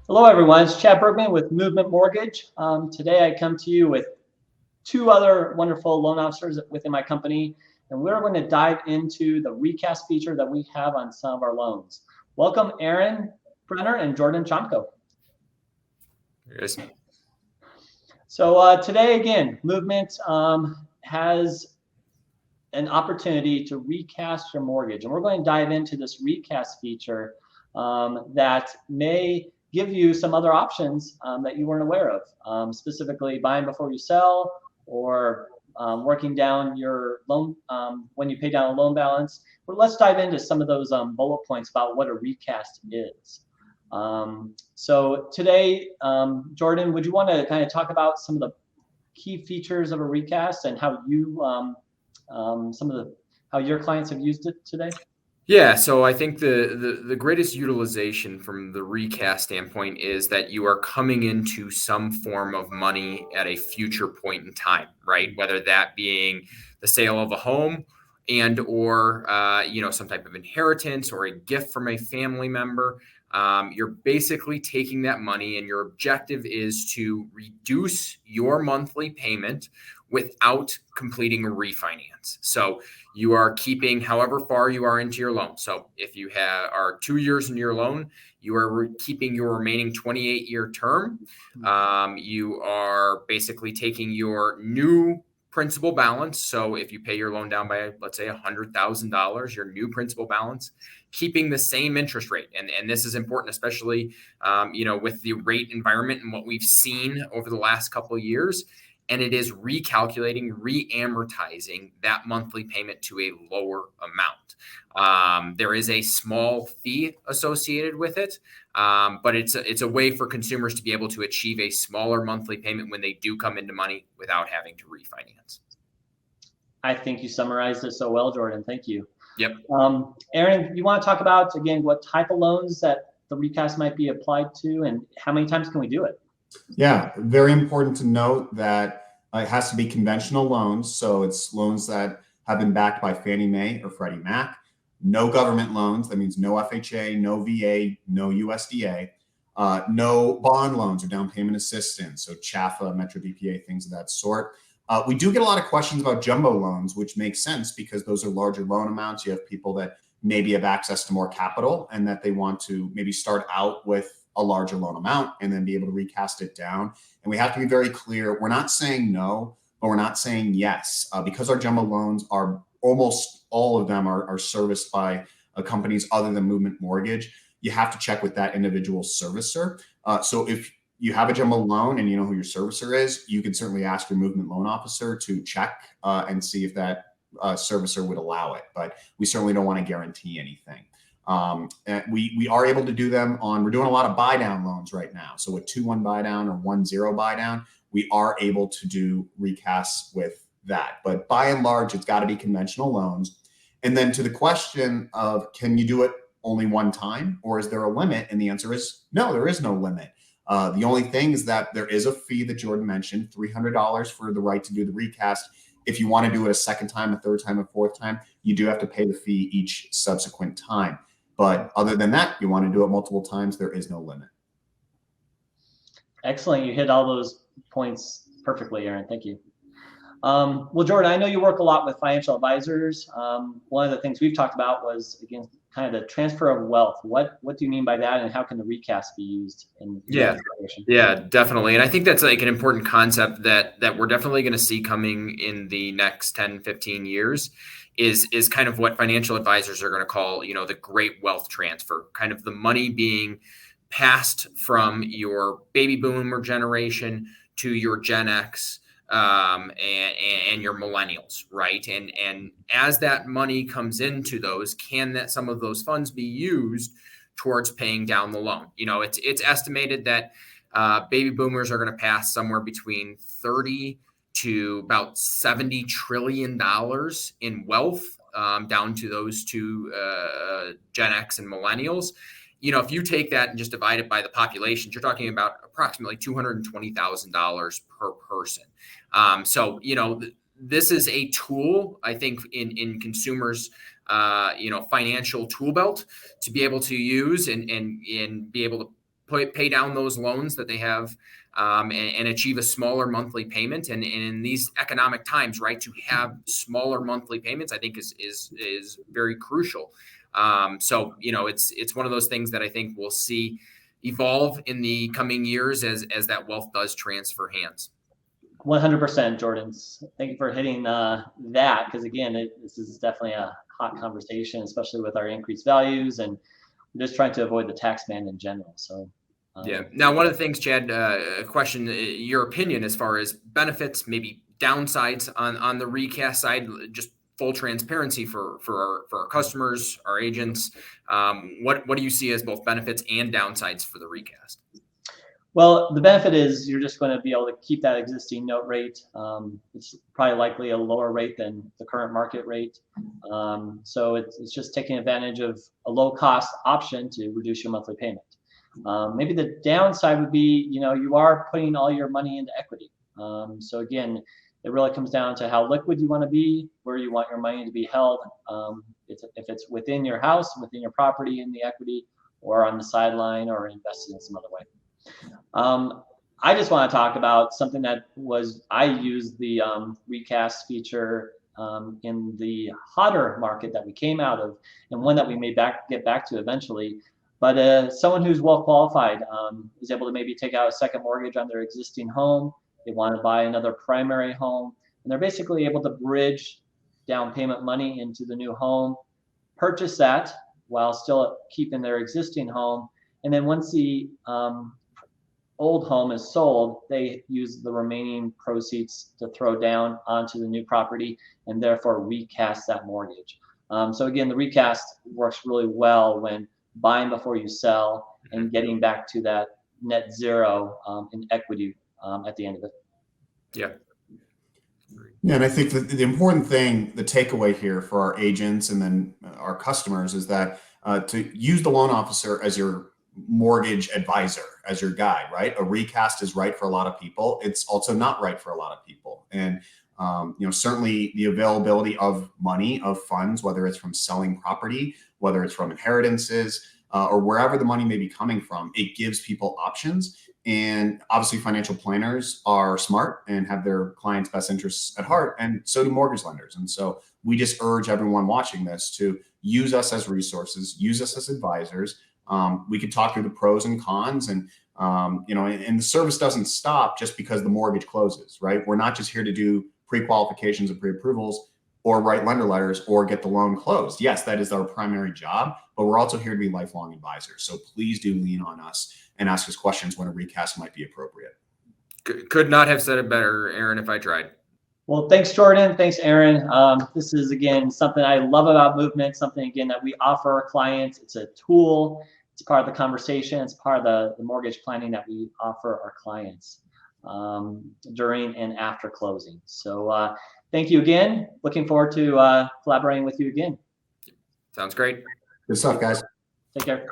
Hello, everyone. It's Chad Bergman with Movement Mortgage. Today, I come to you with two other wonderful loan officers within my company, and we're going to dive into the recast feature that we have on some of our loans. Welcome, Aaron Brenner and Jordan Chomko. Yes. So today, again, Movement has an opportunity to recast your mortgage, and we're going to dive into this recast feature that may give you some other options that you weren't aware of, specifically buying before you sell or working down your loan when you pay down a loan balance. But let's dive into some of those bullet points about what a recast is. So today, Jordan, would you want to kind of talk about some of the key features of a recast and how you, how your clients have used it today? Yeah, so I think the greatest utilization from the recast standpoint is that you are coming into some form of money at a future point in time, right? Whether that being the sale of a home and or some type of inheritance or a gift from a family member. You're basically taking that money and your objective is to reduce your monthly payment without completing a refinance. So you are keeping however far you are into your loan. So if you are 2 years into your loan, you are keeping your remaining 28-year term. You are basically taking your new principal balance. So if you pay your loan down by, let's say, $100,000, your new principal balance, keeping the same interest rate. And this is important, especially, with the rate environment and what we've seen over the last couple of years. And it is recalculating, re-amortizing that monthly payment to a lower amount. There is a small fee associated with it, but it's a way for consumers to be able to achieve a smaller monthly payment when they do come into money without having to refinance. I think you summarized it so well, Jordan. Thank you. Yep. Aaron, you want to talk about, again, what type of loans that the recast might be applied to and how many times can we do it? Yeah, very important to note that it has to be conventional loans. So it's loans that have been backed by Fannie Mae or Freddie Mac. No government loans. That means no FHA, no VA, no USDA. No bond loans or down payment assistance. So CHAFA, Metro DPA, things of that sort. We do get a lot of questions about jumbo loans, which makes sense because those are larger loan amounts. You have people that maybe have access to more capital and that they want to maybe start out with a larger loan amount and then be able to recast it down. And we have to be very clear. We're not saying no, but we're not saying yes, because our jumbo loans are almost all of them are serviced by companies other than Movement Mortgage. You have to check with that individual servicer. So if you have a jumbo loan and you know who your servicer is, you can certainly ask your Movement loan officer to check and see if that servicer would allow it. But we certainly don't want to guarantee anything. We are able to do them we're doing a lot of buy down loans right now. So with 2-1 buy down or 1-0 buy down, we are able to do recasts with that. But by and large, it's got to be conventional loans. And then to the question of, can you do it only one time or is there a limit? And the answer is no, there is no limit. The only thing is that there is a fee that Jordan mentioned, $300 for the right to do the recast. If you want to do it a second time, a third time, a fourth time, you do have to pay the fee each subsequent time. But other than that, you want to do it multiple times, there is no limit. Excellent. You hit all those points perfectly, Aaron. Thank you. Well, Jordan, I know you work a lot with financial advisors. One of the things we've talked about was, again, kind of the transfer of wealth. What do you mean by that, and how can the recast be used in Yeah, definitely. And I think that's like an important concept that we're definitely going to see coming in the next 10, 15 years is kind of what financial advisors are going to call, the great wealth transfer, kind of the money being passed from your baby boomer generation to your Gen X and your millennials, right? And as that money comes into those, some of those funds be used towards paying down the loan? It's estimated that baby boomers are going to pass somewhere between 30 to about $70 trillion in wealth down to those two Gen X and millennials. If you take that and just divide it by the population, you're talking about approximately $220,000 per person. So, this is a tool, I think, in consumers' financial tool belt to be able to use and be able to pay down those loans that they have, and achieve a smaller monthly payment. And in these economic times, right, to have smaller monthly payments, I think is very crucial. So, it's one of those things that I think we'll see evolve in the coming years as that wealth does transfer hands. 100%, Jordan. Thank you for hitting that, because again, this is definitely a hot conversation, especially with our increased values, and we're just trying to avoid the tax man in general. So yeah. Now, one of the things, Chad, a question, your opinion as far as benefits, maybe downsides on the recast side, just full transparency for our customers, our agents. What do you see as both benefits and downsides for the recast? Well, the benefit is you're just going to be able to keep that existing note rate. It's probably likely a lower rate than the current market rate. So it's just taking advantage of a low cost option to reduce your monthly payment. Maybe the downside would be, you are putting all your money into equity. So again, it really comes down to how liquid you want to be, where you want your money to be held. If it's within your house, within your property in the equity, or on the sideline, or invested in some other way. I just want to talk about something that I used the recast feature in the hotter market that we came out of, and one that we may get back to eventually. But someone who's well qualified is able to maybe take out a second mortgage on their existing home. They want to buy another primary home, and they're basically able to bridge down payment money into the new home, purchase that while still keeping their existing home, and then once the old home is sold, they use the remaining proceeds to throw down onto the new property and therefore recast that mortgage. So again, the recast works really well when buying before you sell and getting back to that net zero in equity at the end of it. Yeah. Yeah, and I think the important thing, the takeaway here for our agents and then our customers is that to use the loan officer as your mortgage advisor, as your guide, right? A recast is right for a lot of people. It's also not right for a lot of people. And, certainly the availability of money, of funds, whether it's from selling property, whether it's from inheritances, or wherever the money may be coming from, it gives people options. And obviously financial planners are smart and have their clients' best interests at heart, and so do mortgage lenders. And so we just urge everyone watching this to use us as resources, use us as advisors. We could talk through the pros and cons, and and the service doesn't stop just because the mortgage closes, right? We're not just here to do pre-qualifications and pre-approvals or write lender letters or get the loan closed. Yes, that is our primary job, but we're also here to be lifelong advisors. So please do lean on us and ask us questions when a recast might be appropriate. Could not have said it better, Aaron, if I tried. Well, thanks, Jordan. Thanks, Aaron. This is, again, something I love about Movement, something, again, that we offer our clients. It's a tool. It's part of the conversation. It's part of the mortgage planning that we offer our clients during and after closing. So thank you again. Looking forward to collaborating with you again. Sounds great. Good stuff, guys. Take care.